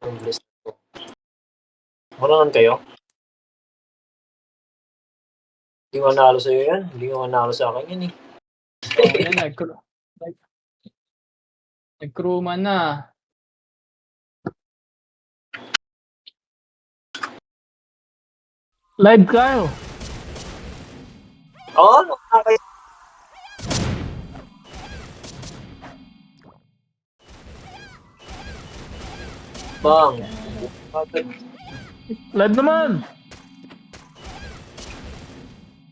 Ang bilis ko. Marunong kayo? Hindi ko nanalo sa'yo yan. Hindi ko nanalo sa akin yan eh. Yan, nag-crewman na. Live kayo. Oo, nakakaya. Bang. Live naman.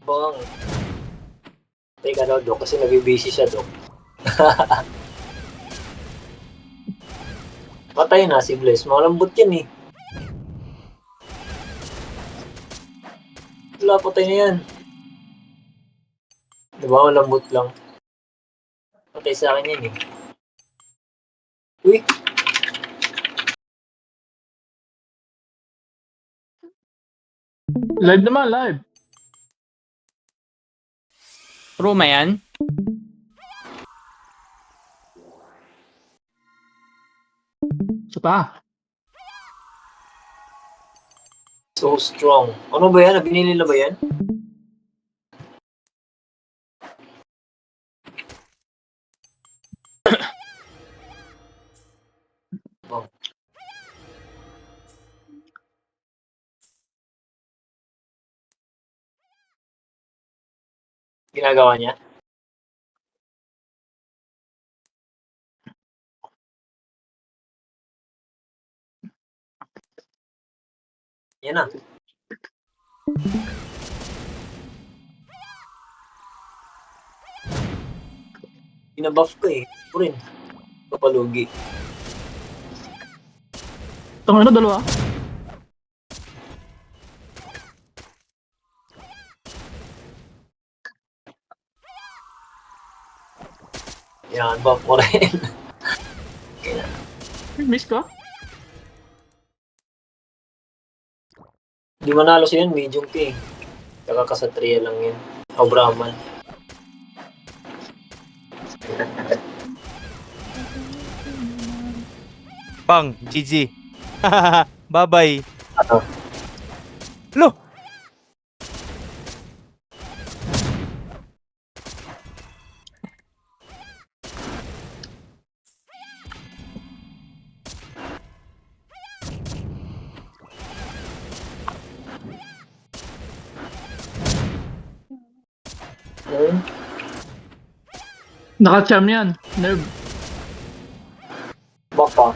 Bang. Teka daw, Dok, kasi nabibisi siya, Dok. Patay na si Blaze. Malambot yan eh. Wala, patay na yan. Diba, malambot lang. Patay sa akin yan eh. Uy! Live naman, live. Roma yan? Isa pa. So strong. Ano ba yan? Binili na ba yan? Oh. Ginagawa niya? Yan na. Pinabuff ko eh. Ito rin. Papalugi. Tangina, dalawa. Yan, buff ko rin. Miss ka? Di manalo siya yan, medium ka eh. Kakakasatria lang yan. O Brahman. Bang, GG. Bye-bye. Ano? Lo! Hmm? Naka-charm yan. Nerve. Baka.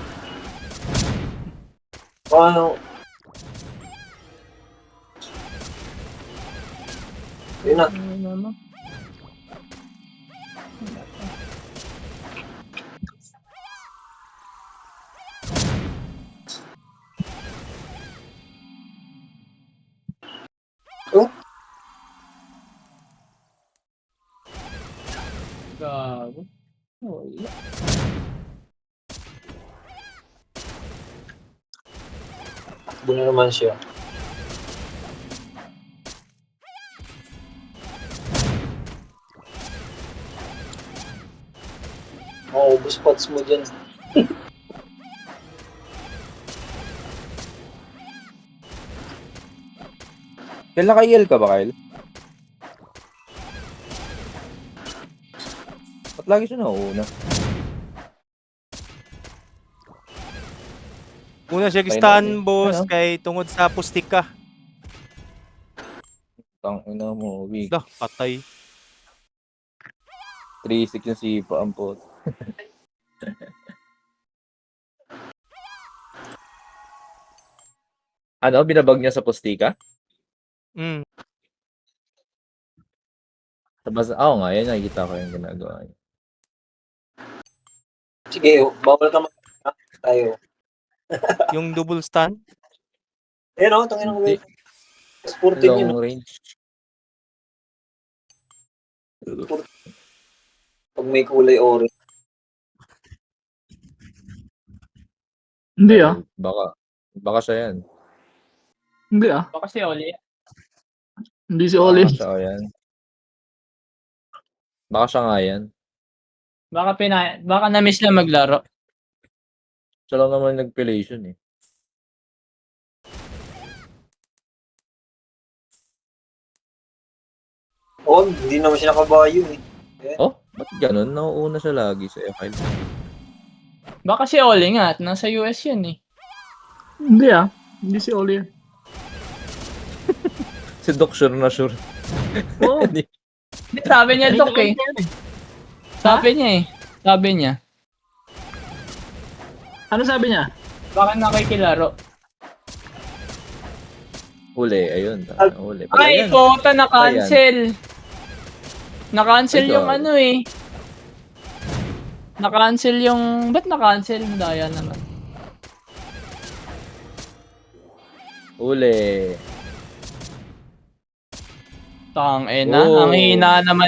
Ano? Yun na. Oh? Gago. Oh, yeah. Takbo na naman siya. Maubos spots mo dyan. Kyle, naka-EL ka ba, Kyle? Ba't lagi siya nauuna? Una siya Patay na gistan, ulit. boss, Ano? kay tungod sa pustik ka. Tangina mo, weak. Dah, patay. 3-6 yung sipa, ang pot. Ano, binabag niya sa postika? Mm. Oo nga, yan nakikita ko yung ginagawa niya. Sige, bawal ka mag tayo. Yung double stun. Ayun o, tangin ang Hindi. sporting yun. Long range. Pag may kulay orange. Hindi ah. Baka siya yan. Hindi ah. Baka si Oli. Hindi si Oli. Baka siya yan. Baka siya nga yan. Baka na-miss lang maglaro. Siya lang naman nag-pelation eh. Oh, hindi naman siya nakabayo eh. Oh, ba't ganun? Nauuna siya lagi sa F5. Baka si Oli nga, nasa US yun eh. Hindi ah. Hindi si Oli yan. Si Doc sure na sure. Oo. Hindi. Hindi, sabi niya, Dok eh. Sabi niya eh. Sabi niya. Ano sabi niya? Baka nakikilaro. Huli, ayun. Huli. Ay, Ayan. kota na-cancel. Na-cancel Ay, yung God. ano eh. Na-cancel yung... Ba't na-cancel? Daya naman. Huli. Tang ina. Oh. Ang hina naman